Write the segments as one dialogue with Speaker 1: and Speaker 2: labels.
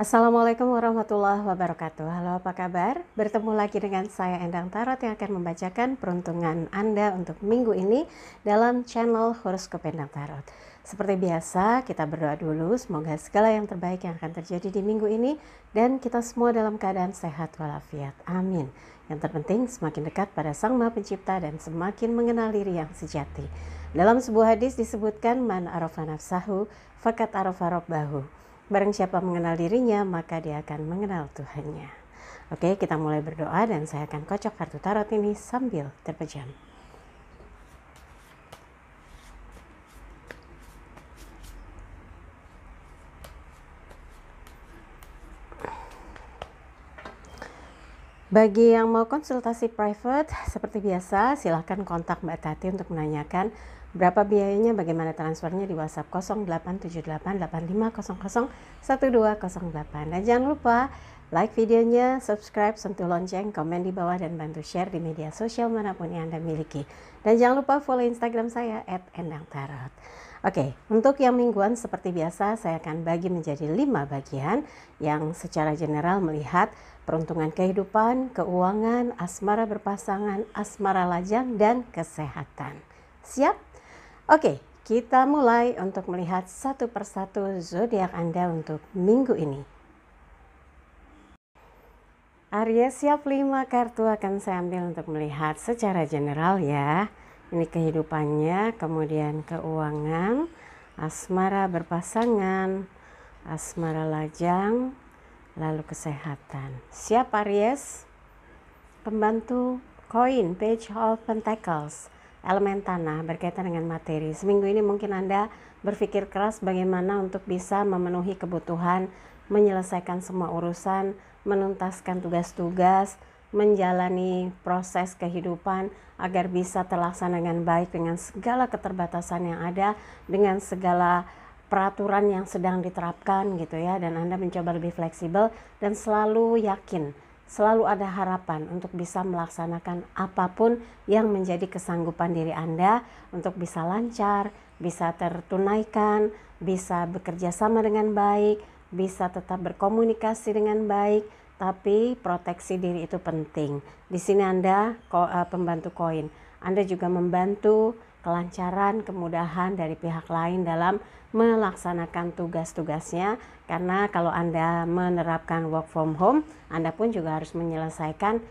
Speaker 1: Assalamualaikum warahmatullahi wabarakatuh. Halo, apa kabar? Bertemu lagi dengan saya Endang Tarot yang akan membacakan peruntungan Anda untuk minggu ini dalam channel Horoskop Endang Tarot. Seperti biasa, kita berdoa dulu semoga segala yang terbaik yang akan terjadi di minggu ini dan kita semua dalam keadaan sehat walafiat. Amin. Yang terpenting semakin dekat pada Sang Maha Pencipta dan semakin mengenal diri yang sejati. Dalam sebuah hadis disebutkan man arafa nafsahu faqad arafa rabbahu. Barang siapa mengenal dirinya, maka dia akan mengenal Tuhannya. Oke, kita mulai berdoa dan saya akan kocok kartu tarot ini sambil terpejam. Bagi yang mau konsultasi private, seperti biasa, silahkan kontak Mbak Tati untuk menanyakan berapa biayanya, bagaimana transfernya di WhatsApp 087885001208. Dan jangan lupa like videonya, subscribe, sentuh lonceng, komen di bawah, dan bantu share di media sosial manapun yang Anda miliki. Dan jangan lupa follow Instagram saya @endangtarot. Oke, untuk yang mingguan seperti biasa saya akan bagi menjadi 5 bagian yang secara general melihat peruntungan kehidupan, keuangan, asmara berpasangan, asmara lajang, dan kesehatan. Siap? Oke, kita mulai untuk melihat satu persatu zodiak Anda untuk minggu ini. Aries, siap, 5 kartu akan saya ambil untuk melihat secara general ya. Ini kehidupannya, kemudian keuangan, asmara berpasangan, asmara lajang, lalu kesehatan. Siap Aries? Pembantu koin, Page of Pentacles, elemen tanah berkaitan dengan materi. Seminggu ini mungkin Anda berpikir keras bagaimana untuk bisa memenuhi kebutuhan, menyelesaikan semua urusan, menuntaskan tugas-tugas, menjalani proses kehidupan agar bisa terlaksana dengan baik dengan segala keterbatasan yang ada, dengan segala peraturan yang sedang diterapkan gitu ya, dan Anda mencoba lebih fleksibel dan selalu yakin, selalu ada harapan untuk bisa melaksanakan apapun yang menjadi kesanggupan diri Anda untuk bisa lancar, bisa tertunaikan, bisa bekerja sama dengan baik, bisa tetap berkomunikasi dengan baik. Tapi proteksi diri itu penting. Di sini Anda pembantu koin. Anda juga membantu kelancaran, kemudahan dari pihak lain dalam melaksanakan tugas-tugasnya. Karena kalau Anda menerapkan work from home, Anda pun juga harus menyelesaikan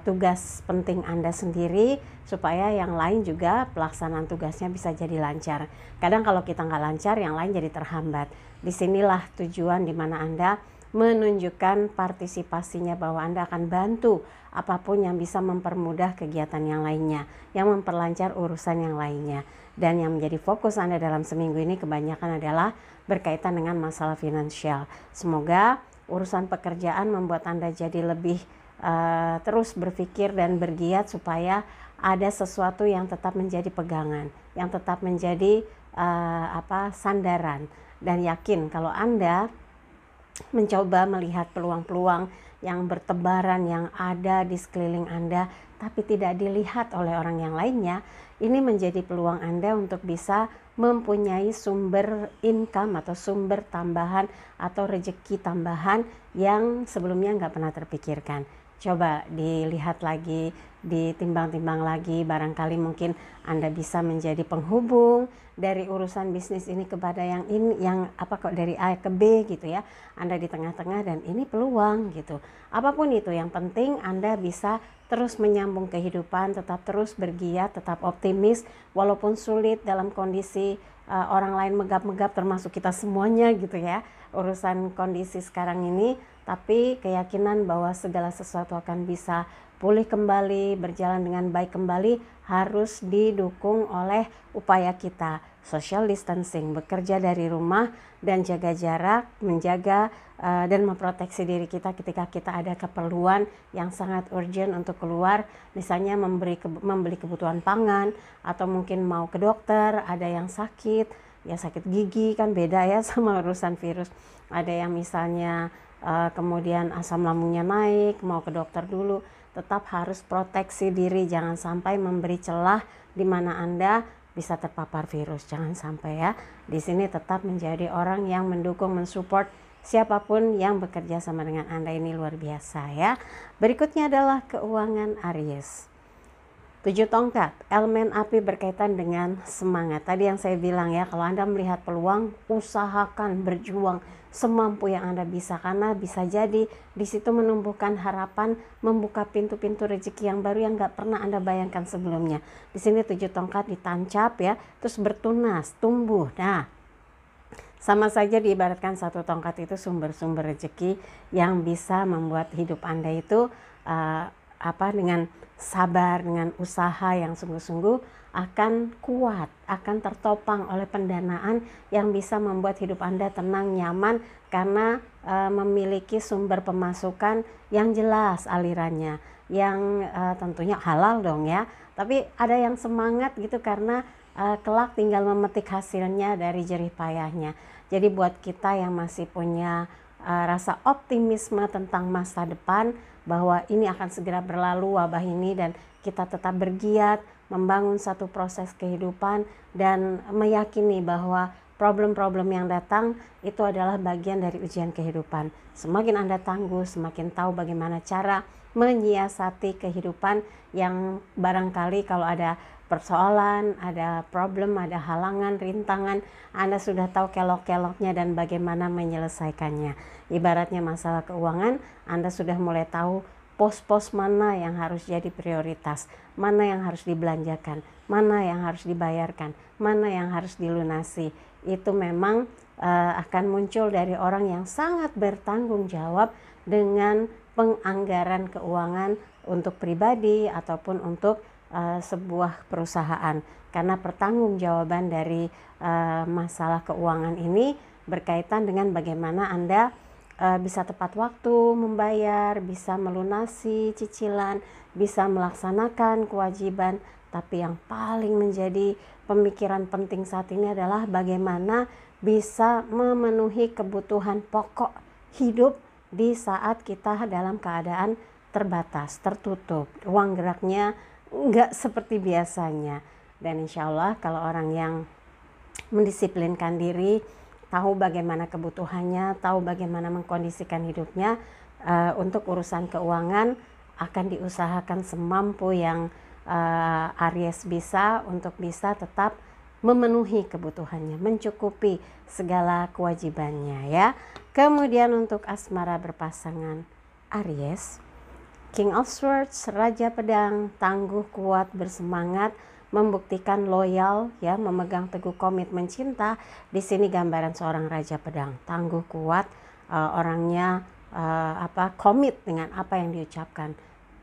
Speaker 1: tugas penting Anda sendiri supaya yang lain juga pelaksanaan tugasnya bisa jadi lancar. Kadang kalau kita nggak lancar, yang lain jadi terhambat. Disinilah tujuan di mana Anda menunjukkan partisipasinya bahwa Anda akan bantu apapun yang bisa mempermudah kegiatan yang lainnya, yang memperlancar urusan yang lainnya. Dan yang menjadi fokus Anda dalam seminggu ini kebanyakan adalah berkaitan dengan masalah finansial. Semoga urusan pekerjaan membuat Anda jadi lebih terus berpikir dan bergiat supaya ada sesuatu yang tetap menjadi pegangan, yang tetap menjadi sandaran. Dan yakin kalau Anda mencoba melihat peluang-peluang yang bertebaran yang ada di sekeliling Anda tapi tidak dilihat oleh orang yang lainnya, ini menjadi peluang Anda untuk bisa mempunyai sumber income atau sumber tambahan atau rezeki tambahan yang sebelumnya nggak pernah terpikirkan. Coba dilihat lagi, ditimbang-timbang lagi, barangkali mungkin Anda bisa menjadi penghubung dari urusan bisnis ini kepada yang ini, dari A ke B gitu ya. Anda di tengah-tengah dan ini peluang gitu. Apapun itu, yang penting Anda bisa terus menyambung kehidupan, tetap terus bergiat, tetap optimis walaupun sulit dalam kondisi orang lain megap-megap, termasuk kita semuanya gitu ya. Urusan kondisi sekarang ini, tapi keyakinan bahwa segala sesuatu akan bisa pulih kembali, berjalan dengan baik kembali, harus didukung oleh upaya kita social distancing, bekerja dari rumah dan jaga jarak, menjaga dan memproteksi diri kita ketika kita ada keperluan yang sangat urgent untuk keluar, misalnya membeli kebutuhan pangan, atau mungkin mau ke dokter, ada yang sakit, ya sakit gigi kan beda ya sama urusan virus, ada yang misalnya kemudian asam lambungnya naik, mau ke dokter dulu. Tetap harus proteksi diri, jangan sampai memberi celah di mana Anda bisa terpapar virus, jangan sampai ya. Di sini tetap menjadi orang yang mendukung, mensupport siapapun yang bekerja sama dengan Anda ini luar biasa ya. Berikutnya adalah keuangan Aries. 7 tongkat, elemen api berkaitan dengan semangat. Tadi yang saya bilang ya, kalau Anda melihat peluang, usahakan, berjuang semampu yang Anda bisa, karena bisa jadi di situ menumbuhkan harapan, membuka pintu-pintu rezeki yang baru yang nggak pernah Anda bayangkan sebelumnya. Di sini 7 tongkat ditancap ya, terus bertunas, tumbuh. Nah, sama saja diibaratkan satu tongkat itu sumber-sumber rezeki yang bisa membuat hidup Anda itu dengan sabar, dengan usaha yang sungguh-sungguh akan kuat, akan tertopang oleh pendanaan yang bisa membuat hidup Anda tenang, nyaman, karena memiliki sumber pemasukan yang jelas alirannya, yang tentunya halal dong ya. Tapi ada yang semangat gitu karena kelak tinggal memetik hasilnya dari jerih payahnya. Jadi buat kita yang masih punya rasa optimisme tentang masa depan, bahwa ini akan segera berlalu wabah ini, dan kita tetap bergiat membangun satu proses kehidupan dan meyakini bahwa problem-problem yang datang itu adalah bagian dari ujian kehidupan. Semakin Anda tangguh, semakin tahu bagaimana cara menyiasati kehidupan yang barangkali kalau ada persoalan, ada problem, ada halangan, rintangan, Anda sudah tahu kelok-keloknya dan bagaimana menyelesaikannya. Ibaratnya masalah keuangan, Anda sudah mulai tahu pos-pos mana yang harus jadi prioritas, mana yang harus dibelanjakan, mana yang harus dibayarkan, mana yang harus dilunasi. Itu memang akan muncul dari orang yang sangat bertanggung jawab dengan penganggaran keuangan untuk pribadi ataupun untuk sebuah perusahaan. Karena pertanggungjawaban dari masalah keuangan ini berkaitan dengan bagaimana Anda bisa tepat waktu membayar, bisa melunasi cicilan, bisa melaksanakan kewajiban. Tapi yang paling menjadi pemikiran penting saat ini adalah bagaimana bisa memenuhi kebutuhan pokok hidup di saat kita dalam keadaan terbatas, tertutup, ruang geraknya nggak seperti biasanya. Dan insya Allah kalau orang yang mendisiplinkan diri, tahu bagaimana kebutuhannya, tahu bagaimana mengkondisikan hidupnya, untuk urusan keuangan akan diusahakan semampu yang Aries bisa untuk bisa tetap memenuhi kebutuhannya, mencukupi segala kewajibannya ya. Kemudian untuk asmara berpasangan Aries, King of Swords, Raja Pedang, tangguh, kuat, bersemangat, membuktikan loyal ya, memegang teguh komitmen cinta. Di sini gambaran seorang Raja Pedang, tangguh, kuat, orangnya komit dengan apa yang diucapkan,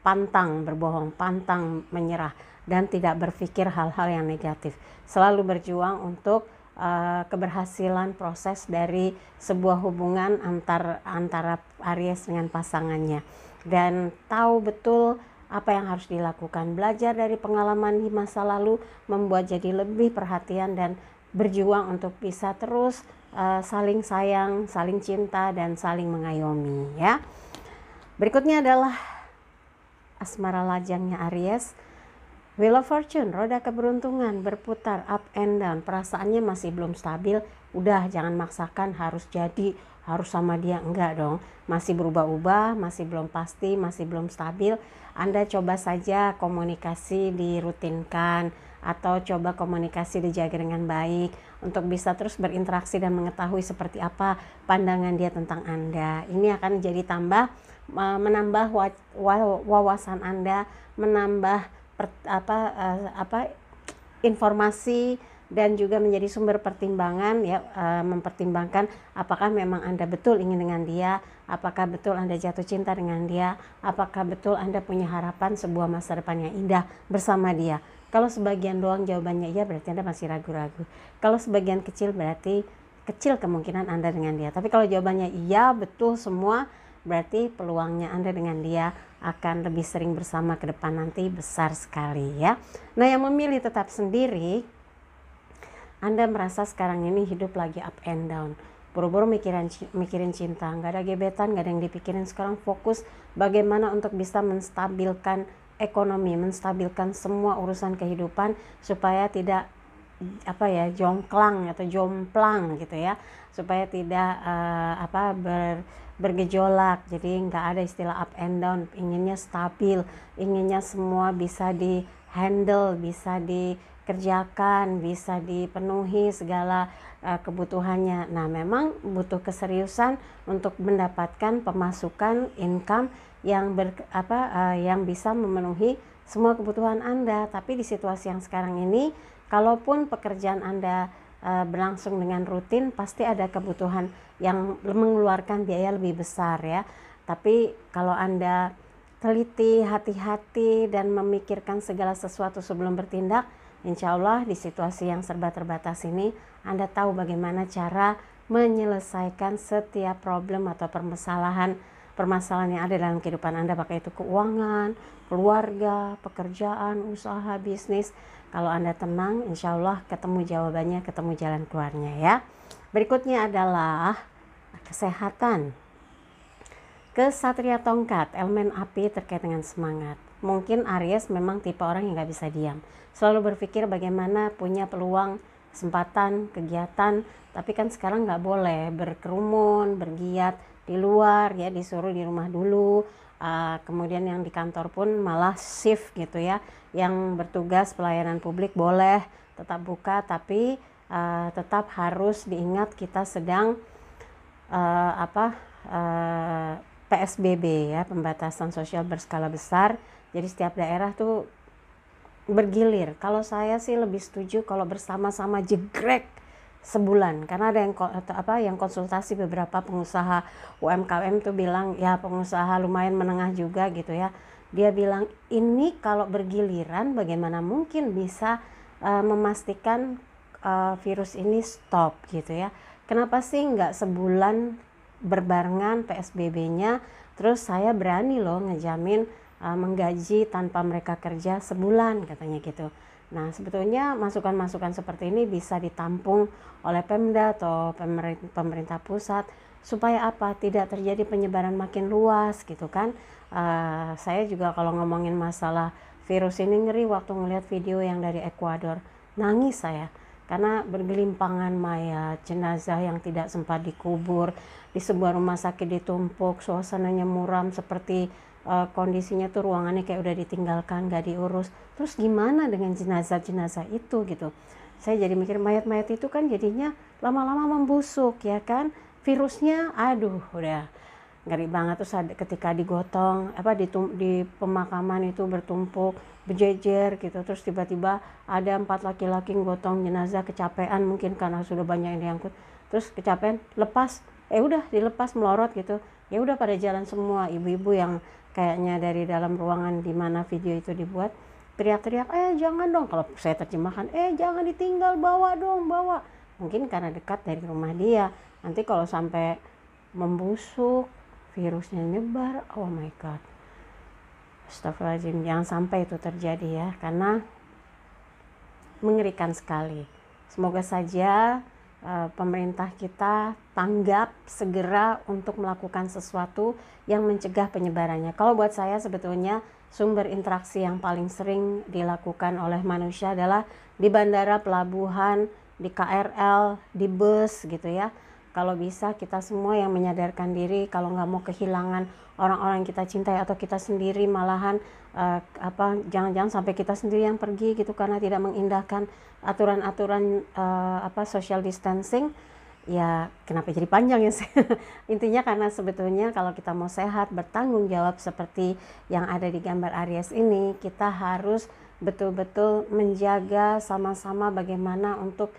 Speaker 1: pantang berbohong, pantang menyerah, dan tidak berpikir hal-hal yang negatif. Selalu berjuang untuk keberhasilan proses dari sebuah hubungan antara Aries dengan pasangannya, dan tahu betul apa yang harus dilakukan, belajar dari pengalaman di masa lalu, membuat jadi lebih perhatian dan berjuang untuk bisa terus saling sayang, saling cinta, dan saling mengayomi ya. Berikutnya adalah asmara lajangnya Aries, Wheel of Fortune, roda keberuntungan, berputar up and down, perasaannya masih belum stabil. Udah, jangan maksakan harus jadi, harus sama dia, enggak dong, masih berubah-ubah, masih belum pasti, masih belum stabil. Anda coba saja komunikasi dirutinkan, atau coba komunikasi dijaga dengan baik untuk bisa terus berinteraksi dan mengetahui seperti apa pandangan dia tentang Anda. Ini akan jadi menambah wawasan Anda, menambah informasi, dan juga menjadi sumber pertimbangan ya, mempertimbangkan apakah memang Anda betul ingin dengan dia, apakah betul Anda jatuh cinta dengan dia, apakah betul Anda punya harapan sebuah masa depan yang indah bersama dia. Kalau sebagian doang jawabannya iya, berarti Anda masih ragu-ragu. Kalau sebagian kecil, berarti kecil kemungkinan Anda dengan dia. Tapi kalau jawabannya iya, betul semua, berarti peluangnya Anda dengan dia akan lebih sering bersama ke depan nanti besar sekali ya. Nah, yang memilih tetap sendiri, Anda merasa sekarang ini hidup lagi up and down, buru-buru mikirin cinta, nggak ada gebetan, nggak ada yang dipikirin. Sekarang fokus bagaimana untuk bisa menstabilkan ekonomi, menstabilkan semua urusan kehidupan supaya tidak apa ya, jongklang atau jomplang gitu ya, supaya tidak bergejolak. Jadi nggak ada istilah up and down, inginnya stabil, inginnya semua bisa di handle, bisa dikerjakan, bisa dipenuhi segala kebutuhannya. Nah, memang butuh keseriusan untuk mendapatkan pemasukan income yang yang bisa memenuhi semua kebutuhan Anda. Tapi di situasi yang sekarang ini, kalaupun pekerjaan Anda berlangsung dengan rutin, pasti ada kebutuhan yang mengeluarkan biaya lebih besar ya. Tapi kalau Anda teliti, hati-hati, dan memikirkan segala sesuatu sebelum bertindak, insya Allah di situasi yang serba terbatas ini, Anda tahu bagaimana cara menyelesaikan setiap problem atau permasalahan yang ada dalam kehidupan Anda, pakai itu keuangan, keluarga, pekerjaan, usaha, bisnis. Kalau Anda tenang, insya Allah ketemu jawabannya, ketemu jalan keluarnya ya. Berikutnya adalah kesehatan. Kesatria tongkat, elemen api terkait dengan semangat. Mungkin Aries memang tipe orang yang gak bisa diam, selalu berpikir bagaimana punya peluang, kesempatan, kegiatan. Tapi kan sekarang gak boleh berkerumun, bergiat di luar ya, disuruh di rumah dulu. Kemudian yang di kantor pun malah shift gitu ya, yang bertugas pelayanan publik boleh tetap buka, tapi tetap harus diingat kita sedang PSBB ya, pembatasan sosial berskala besar. Jadi setiap daerah tuh bergilir. Kalau saya sih lebih setuju kalau bersama-sama jegrek sebulan, karena ada yang konsultasi beberapa pengusaha UMKM tuh bilang ya, pengusaha lumayan menengah juga gitu ya, dia bilang ini kalau bergiliran bagaimana mungkin bisa memastikan virus ini stop gitu ya. Kenapa sih nggak sebulan berbarengan PSBB-nya, terus saya berani loh ngejamin menggaji tanpa mereka kerja sebulan katanya gitu. Nah, sebetulnya masukan-masukan seperti ini bisa ditampung oleh Pemda atau pemerintah pusat supaya apa? Tidak terjadi penyebaran makin luas gitu kan. Saya juga kalau ngomongin masalah virus ini ngeri waktu ngelihat video yang dari Ekuador. Nangis saya karena bergelimpangan mayat, jenazah yang tidak sempat dikubur, di sebuah rumah sakit ditumpuk, suasananya muram seperti kondisinya tuh ruangannya kayak udah ditinggalkan, gak diurus. Terus gimana dengan jenazah-jenazah itu gitu. Saya jadi mikir mayat-mayat itu kan jadinya lama-lama membusuk ya kan. Virusnya aduh udah ngeri banget. Terus ketika digotong di pemakaman itu bertumpuk, berjejer gitu. Terus tiba-tiba ada 4 laki-laki gotong jenazah, kecapean mungkin karena sudah banyak yang diangkut. Terus kecapean, lepas, udah dilepas melorot gitu. Ya udah pada jalan semua, ibu-ibu yang kayaknya dari dalam ruangan di mana video itu dibuat teriak-teriak, jangan dong, kalau saya terjemahkan, jangan ditinggal, bawa dong, bawa. Mungkin karena dekat dari rumah dia. Nanti kalau sampai membusuk, virusnya nyebar, oh my god. Astagfirullahaladzim, jangan sampai itu terjadi ya, karena mengerikan sekali. Semoga saja pemerintah kita tanggap segera untuk melakukan sesuatu yang mencegah penyebarannya. Kalau buat saya sebetulnya sumber interaksi yang paling sering dilakukan oleh manusia adalah di bandara, pelabuhan, di KRL, di bus gitu ya. Kalau bisa kita semua yang menyadarkan diri, kalau nggak mau kehilangan orang-orang yang kita cintai atau kita sendiri, malahan jangan-jangan sampai kita sendiri yang pergi gitu karena tidak mengindahkan aturan-aturan social distancing. Ya kenapa jadi panjang ya intinya karena sebetulnya kalau kita mau sehat, bertanggung jawab seperti yang ada di gambar Aries ini, kita harus betul-betul menjaga sama-sama bagaimana untuk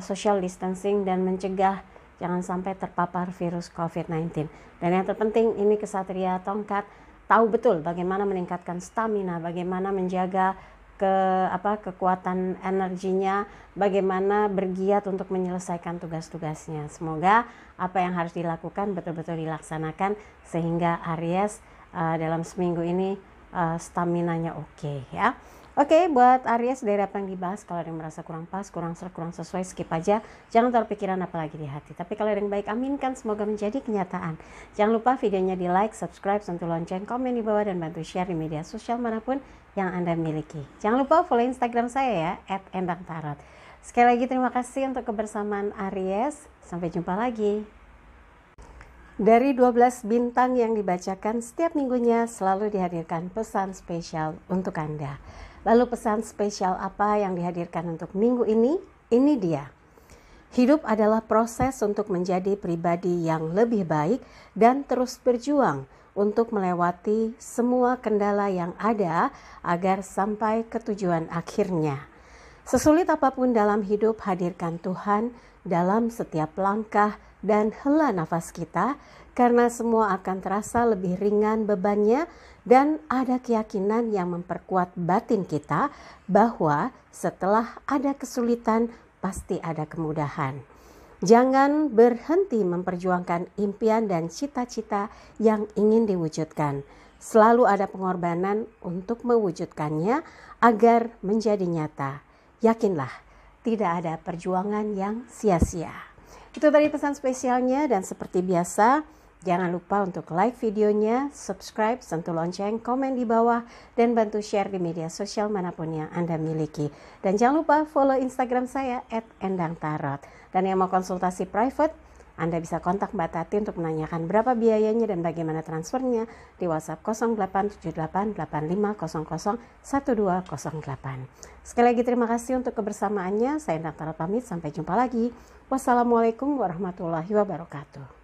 Speaker 1: social distancing dan mencegah jangan sampai terpapar virus COVID-19. Dan yang terpenting ini kesatria tongkat tahu betul bagaimana meningkatkan stamina, bagaimana menjaga kekuatan energinya, bagaimana bergiat untuk menyelesaikan tugas-tugasnya. Semoga apa yang harus dilakukan betul-betul dilaksanakan sehingga Aries dalam seminggu ini staminanya oke ya. Oke, buat Aries dari apa yang dibahas, kalau ada yang merasa kurang pas, kurang sesuai, skip aja. Jangan taruh pikiran apalagi di hati. Tapi kalau ada yang baik, aminkan, semoga menjadi kenyataan. Jangan lupa videonya di like, subscribe, sentuh lonceng, komen di bawah, dan bantu share di media sosial manapun yang Anda miliki. Jangan lupa follow Instagram saya ya, @endangtarot. Sekali lagi terima kasih untuk kebersamaan Aries. Sampai jumpa lagi. Dari 12 bintang yang dibacakan setiap minggunya selalu dihadirkan pesan spesial untuk Anda. Lalu pesan spesial apa yang dihadirkan untuk minggu ini? Ini dia. Hidup adalah proses untuk menjadi pribadi yang lebih baik dan terus berjuang untuk melewati semua kendala yang ada agar sampai ke tujuan akhirnya. Sesulit apapun dalam hidup, hadirkan Tuhan dalam setiap langkah dan hela nafas kita, karena semua akan terasa lebih ringan bebannya dan ada keyakinan yang memperkuat batin kita bahwa setelah ada kesulitan pasti ada kemudahan. Jangan berhenti memperjuangkan impian dan cita-cita yang ingin diwujudkan. Selalu ada pengorbanan untuk mewujudkannya agar menjadi nyata. Yakinlah, tidak ada perjuangan yang sia-sia. Itu tadi pesan spesialnya, dan seperti biasa, jangan lupa untuk like videonya, subscribe, sentuh lonceng, komen di bawah, dan bantu share di media sosial manapun yang Anda miliki. Dan jangan lupa follow Instagram saya @endangtarot. Dan yang mau konsultasi private, Anda bisa kontak Mbak Tati untuk menanyakan berapa biayanya dan bagaimana transfernya di WhatsApp 087885001208. Sekali lagi terima kasih untuk kebersamaannya. Saya Endang Tarot pamit, sampai jumpa lagi. Wassalamualaikum warahmatullahi wabarakatuh.